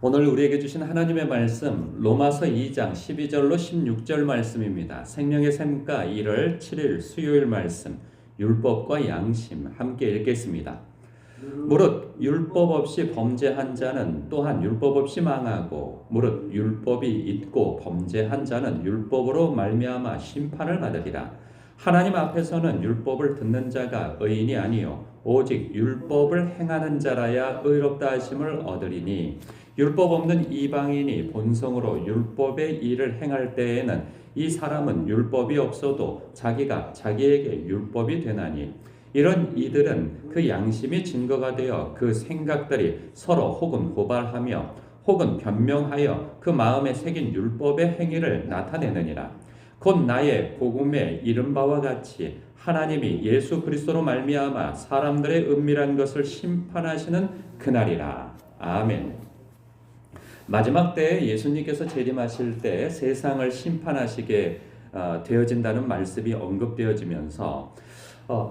오늘 우리에게 주신 하나님의 말씀 로마서 2장 12절로 16절 말씀입니다. 생명의 샘과 1월 7일 수요일 말씀 율법과 양심 함께 읽겠습니다. 무릇 율법 없이 범죄한 자는 또한 율법 없이 망하고 무릇 율법이 있고 범죄한 자는 율법으로 말미암아 심판을 받으리라. 하나님 앞에서는 율법을 듣는 자가 의인이 아니요 오직 율법을 행하는 자라야 의롭다 하심을 얻으리니 율법 없는 이방인이 본성으로 율법의 일을 행할 때에는 이 사람은 율법이 없어도 자기가 자기에게 율법이 되나니 이런 이들은 그 양심이 증거가 되어 그 생각들이 서로 혹은 고발하며 혹은 변명하여 그 마음에 새긴 율법의 행위를 나타내느니라. 곧 나의 복음의 이른 바와 같이 하나님이 예수 그리스도로 말미암아 사람들의 은밀한 것을 심판하시는 그날이라. 아멘. 마지막 때에 예수님께서 재림하실 때 세상을 심판하시게 되어진다는 말씀이 언급되어지면서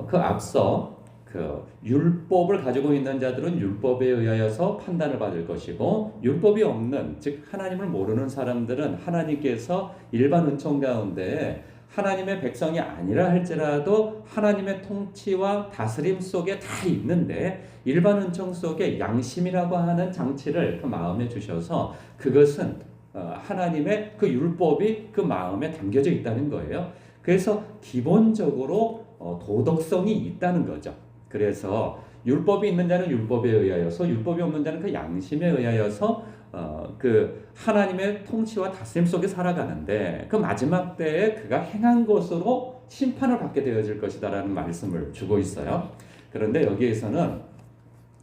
그 앞서 그 율법을 가지고 있는 자들은 율법에 의하여서 판단을 받을 것이고 율법이 없는 즉 하나님을 모르는 사람들은 하나님께서 일반 은총 가운데 하나님의 백성이 아니라 할지라도 하나님의 통치와 다스림 속에 다 있는데 일반 은총 속에 양심이라고 하는 장치를 그 마음에 주셔서 그것은 하나님의 그 율법이 그 마음에 담겨져 있다는 거예요. 그래서 기본적으로 도덕성이 있다는 거죠. 그래서 율법이 있는 자는 율법에 의하여서 율법이 없는 자는 그 양심에 의하여서 그 하나님의 통치와 다스림 속에 살아가는데 그 마지막 때에 그가 행한 것으로 심판을 받게 되어질 것이다라는 말씀을 주고 있어요. 그런데 여기에서는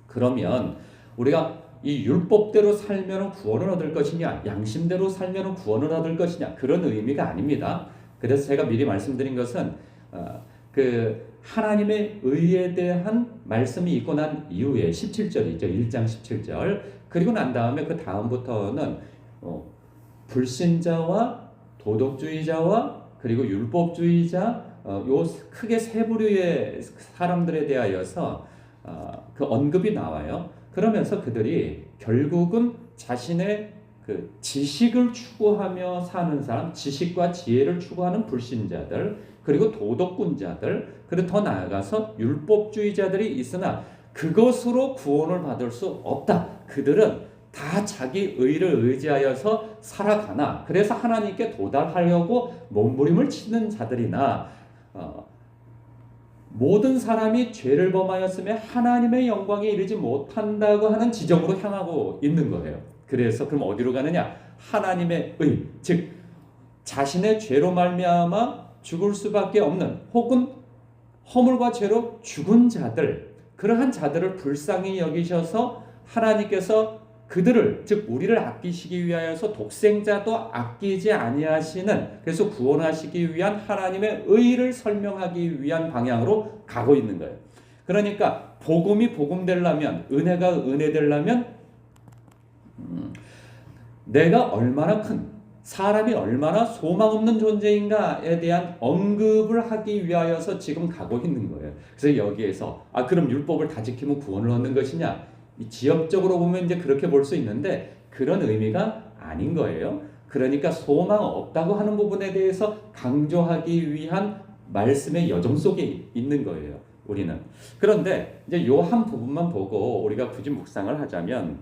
그러면 우리가 이 율법대로 살면 구원을 얻을 것이냐 양심대로 살면 구원을 얻을 것이냐 그런 의미가 아닙니다. 그래서 제가 미리 말씀드린 것은 그 하나님의 의에 대한 말씀이 있고 난 이후에 17절이죠. 1장 17절. 그리고 난 다음에 그 다음부터는 불신자와 도덕주의자와 그리고 율법주의자 요 크게 세 부류의 사람들에 대하여서 그 언급이 나와요. 그러면서 그들이 결국은 자신의 그 지식을 추구하며 사는 사람, 지식과 지혜를 추구하는 불신자들, 그리고 도덕군자들, 그리고 더 나아가서 율법주의자들이 있으나 그것으로 구원을 받을 수 없다. 그들은 다 자기 의를 의지하여서 살아가나 그래서 하나님께 도달하려고 몸부림을 치는 자들이나 모든 사람이 죄를 범하였으며 하나님의 영광에 이르지 못한다고 하는 지점으로 향하고 있는 거예요. 그래서 그럼 어디로 가느냐? 하나님의 의, 즉 자신의 죄로 말미암아 죽을 수밖에 없는 혹은 허물과 죄로 죽은 자들, 그러한 자들을 불쌍히 여기셔서 하나님께서 그들을 즉 우리를 아끼시기 위하여서 독생자도 아끼지 아니하시는 그래서 구원하시기 위한 하나님의 의를 설명하기 위한 방향으로 가고 있는 거예요. 그러니까 복음이 복음되려면 은혜가 은혜되려면 내가 얼마나 큰 사람이 얼마나 소망 없는 존재인가에 대한 언급을 하기 위하여서 지금 가고 있는 거예요. 그래서 여기에서 그럼 율법을 다 지키면 구원을 얻는 것이냐? 지역적으로 보면 이제 그렇게 볼 수 있는데 그런 의미가 아닌 거예요. 그러니까 소망 없다고 하는 부분에 대해서 강조하기 위한 말씀의 여정 속에 있는 거예요. 우리는. 그런데 이제 요 한 부분만 보고 우리가 굳이 묵상을 하자면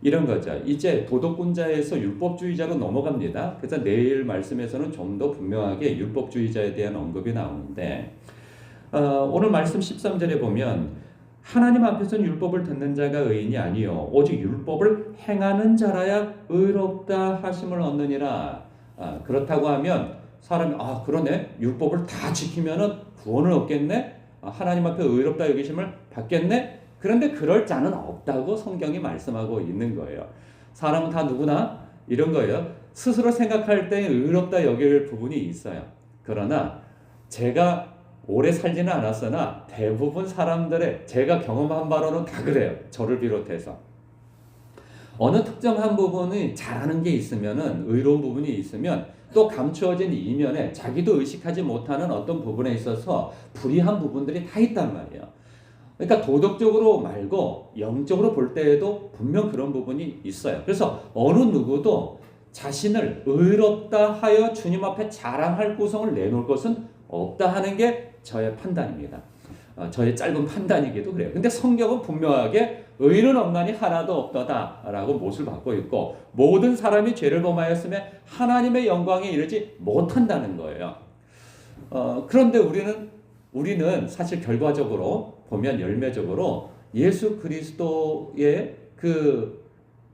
이런 거죠. 이제 도덕군자에서 율법주의자로 넘어갑니다. 그래서 내일 말씀에서는 좀 더 분명하게 율법주의자에 대한 언급이 나오는데 오늘 말씀 13절에 보면 하나님 앞에서는 율법을 듣는 자가 의인이 아니요 오직 율법을 행하는 자라야 의롭다 하심을 얻느니라. 그렇다고 하면 사람이 그러네 율법을 다 지키면은 구원을 얻겠네 하나님 앞에 의롭다 여기심을 받겠네. 그런데 그럴 자는 없다고 성경이 말씀하고 있는 거예요. 사람은 다 누구나 이런 거예요. 스스로 생각할 때 의롭다 여길 부분이 있어요. 그러나 제가 오래 살지는 않았으나 대부분 사람들의 제가 경험한 바로는 다 그래요. 저를 비롯해서. 어느 특정한 부분이 잘하는 게 있으면은 의로운 부분이 있으면 또 감추어진 이면에 자기도 의식하지 못하는 어떤 부분에 있어서 불의한 부분들이 다 있단 말이에요. 그러니까 도덕적으로 말고 영적으로 볼 때에도 분명 그런 부분이 있어요. 그래서 어느 누구도 자신을 의롭다 하여 주님 앞에 자랑할 구성을 내놓을 것은 없다 하는 게 저의 판단입니다. 저의 짧은 판단이기도 그래요. 근데 성경은 분명하게 의는 없나니 하나도 없도다라고 못을 받고 있고 모든 사람이 죄를 범하였으며 하나님의 영광에 이르지 못한다는 거예요. 그런데 우리는 사실 결과적으로 보면 열매적으로 예수 그리스도의 그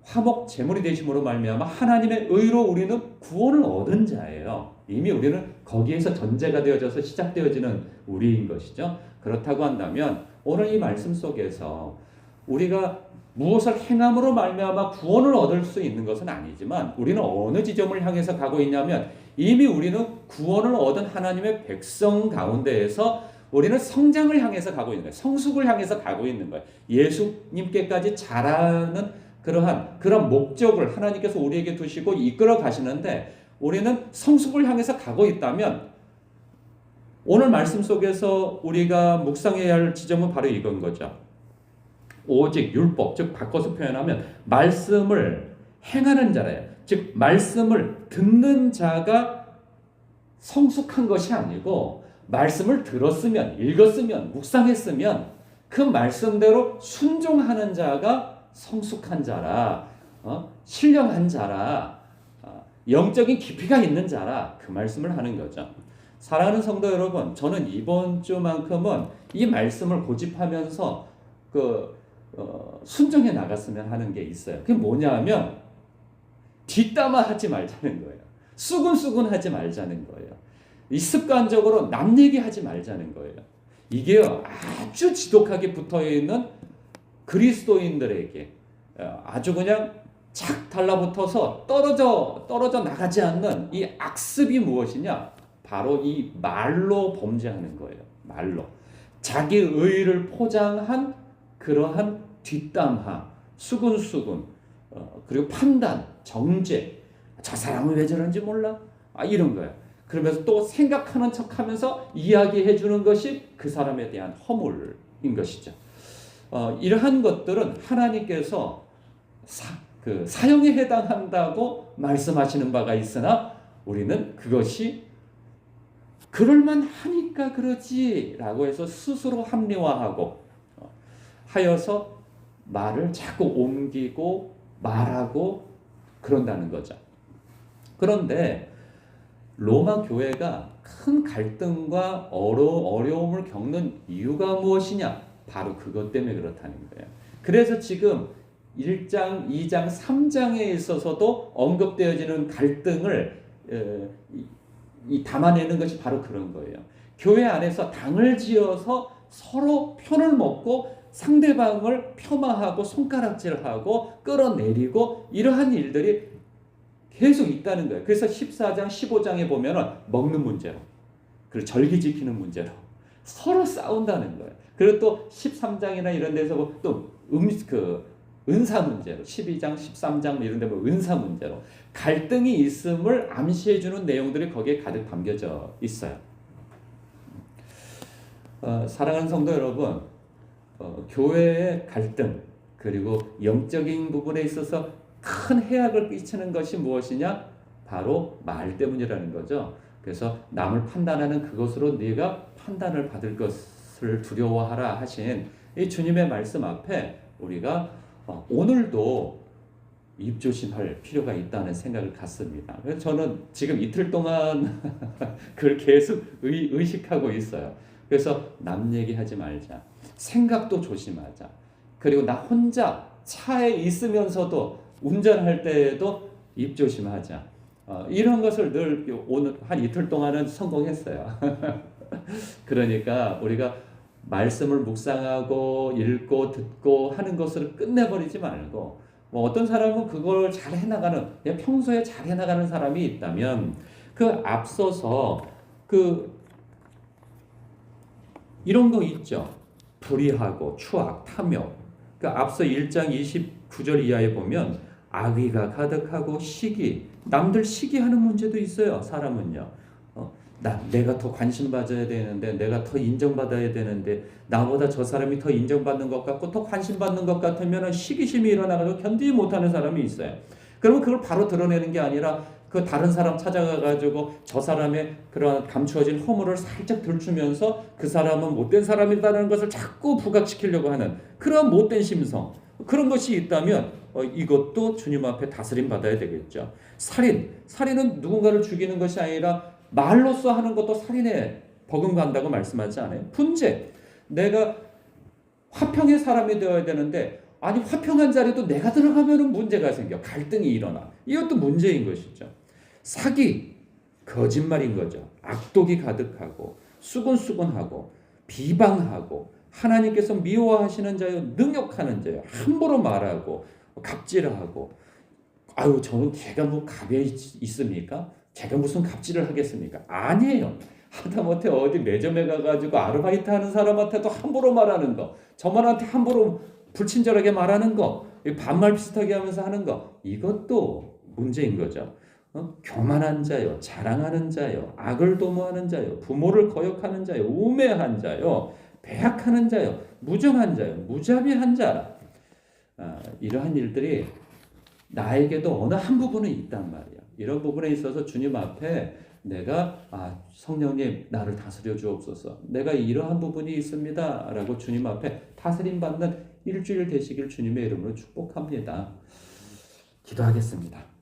화목 제물이 되심으로 말미암아 하나님의 의로 우리는 구원을 얻은 자예요. 이미 우리는 거기에서 전제가 되어져서 시작되어지는 우리인 것이죠. 그렇다고 한다면 오늘 이 말씀 속에서 우리가 무엇을 행함으로 말미암아 구원을 얻을 수 있는 것은 아니지만 우리는 어느 지점을 향해서 가고 있냐면 이미 우리는 구원을 얻은 하나님의 백성 가운데에서 우리는 성장을 향해서 가고 있는 거예요. 성숙을 향해서 가고 있는 거예요. 예수님께까지 자라는 그런 목적을 하나님께서 우리에게 두시고 이끌어 가시는데 우리는 성숙을 향해서 가고 있다면 오늘 말씀 속에서 우리가 묵상해야 할 지점은 바로 이건 거죠. 오직 율법, 즉 바꿔서 표현하면 말씀을 행하는 자래요. 즉 말씀을 듣는 자가 성숙한 것이 아니고 말씀을 들었으면, 읽었으면, 묵상했으면 그 말씀대로 순종하는 자가 성숙한 자라, 신령한 자라, 영적인 깊이가 있는 자라 그 말씀을 하는 거죠. 사랑하는 성도 여러분, 저는 이번 주만큼은 이 말씀을 고집하면서 순종해 나갔으면 하는 게 있어요. 그게 뭐냐면 뒷담화 하지 말자는 거예요. 수근수근 하지 말자는 거예요. 이 습관적으로 남 얘기하지 말자는 거예요. 이게요 아주 지독하게 붙어있는 그리스도인들에게 아주 그냥 착 달라붙어서 떨어져 나가지 않는 이 악습이 무엇이냐? 바로 이 말로 범죄하는 거예요. 말로 자기 의를 포장한 그러한 뒷담화, 수근수근, 그리고 판단, 정죄. 저 사람은 왜 저런지 몰라? 이런 거예요. 그러면서 또 생각하는 척하면서 이야기해 주는 것이 그 사람에 대한 허물인 것이죠. 이러한 것들은 하나님께서 사형에 해당한다고 말씀하시는 바가 있으나 우리는 그것이 그럴만 하니까 그러지라고 해서 스스로 합리화하고 하여서 말을 자꾸 옮기고 말하고 그런다는 거죠. 그런데 로마 교회가 큰 갈등과 어려움을 겪는 이유가 무엇이냐? 바로 그것 때문에 그렇다는 거예요. 그래서 지금 1장, 2장, 3장에 있어서도 언급되어지는 갈등을 담아내는 것이 바로 그런 거예요. 교회 안에서 당을 지어서 서로 편을 먹고 상대방을 폄하하고 손가락질하고 끌어내리고 이러한 일들이 계속 있다는 거예요. 그래서 14장, 15장에 보면은 먹는 문제로 그리고 절기 지키는 문제로 서로 싸운다는 거예요. 그리고 또 13장이나 이런 데서 또 은사 문제로 12장, 13장 이런 데 보면 은사 문제로 갈등이 있음을 암시해 주는 내용들이 거기에 가득 담겨져 있어요. 사랑하는 성도 여러분, 교회의 갈등 그리고 영적인 부분에 있어서 큰 해악을 끼치는 것이 무엇이냐? 바로 말 때문이라는 거죠. 그래서 남을 판단하는 그것으로 네가 판단을 받을 것을 두려워하라 하신 이 주님의 말씀 앞에 우리가 오늘도 입조심할 필요가 있다는 생각을 갖습니다. 그래서 저는 지금 이틀 동안 그걸 계속 의식하고 있어요. 그래서 남 얘기하지 말자. 생각도 조심하자. 그리고 나 혼자 차에 있으면서도 운전할 때에도 입조심하자. 이런 것을 늘 오늘 한 이틀 동안은 성공했어요. 그러니까 우리가 말씀을 묵상하고 읽고 듣고 하는 것을 끝내버리지 말고 어떤 사람은 그걸 잘 해나가는 그냥 평소에 잘 해나가는 사람이 있다면 그 앞서서 이런 거 있죠. 불의하고 추악, 탐욕. 앞서 1장 29절 이하에 보면 악의가 가득하고 시기, 남들 시기하는 문제도 있어요. 사람은요. 내가 더 관심 받아야 되는데, 내가 더 인정받아야 되는데, 나보다 저 사람이 더 인정받는 것 같고 더 관심 받는 것 같으면 시기심이 일어나가지고 견디지 못하는 사람이 있어요. 그러면 그걸 바로 드러내는 게 아니라 그 다른 사람 찾아가가지고 저 사람의 그런 감추어진 허물을 살짝 들추면서 그 사람은 못된 사람이라는 것을 자꾸 부각시키려고 하는 그런 못된 심성, 그런 것이 있다면 이것도 주님 앞에 다스림 받아야 되겠죠. 살인은 누군가를 죽이는 것이 아니라 말로써 하는 것도 살인에 버금간다고 말씀하지 않아요? 분쟁, 내가 화평의 사람이 되어야 되는데 아니 화평한 자리도 내가 들어가면 문제가 생겨, 갈등이 일어나. 이것도 문제인 것이죠. 사기, 거짓말인 거죠. 악독이 가득하고 수군수군하고 비방하고 하나님께서 미워하시는 자요, 능욕하는 자요, 함부로 말하고 갑질하고. 아유, 저는 걔가 뭐 갑에 있습니까? 제가 무슨 갑질을 하겠습니까? 아니에요. 하다못해 어디 매점에 가가지고 아르바이트 하는 사람한테도 함부로 말하는 거, 저만한테 함부로 불친절하게 말하는 거, 반말 비슷하게 하면서 하는 거, 이것도 문제인 거죠. 교만한 자요, 자랑하는 자요, 악을 도모하는 자요, 부모를 거역하는 자요, 우매한 자요, 배약하는 자요, 무정한 자요, 무자비한 자. 이러한 일들이 나에게도 어느 한 부분은 있단 말이야. 이런 부분에 있어서 주님 앞에 내가 성령님 나를 다스려 주옵소서, 내가 이러한 부분이 있습니다 라고 주님 앞에 다스림 받는 일주일 되시길 주님의 이름으로 축복합니다. 기도하겠습니다.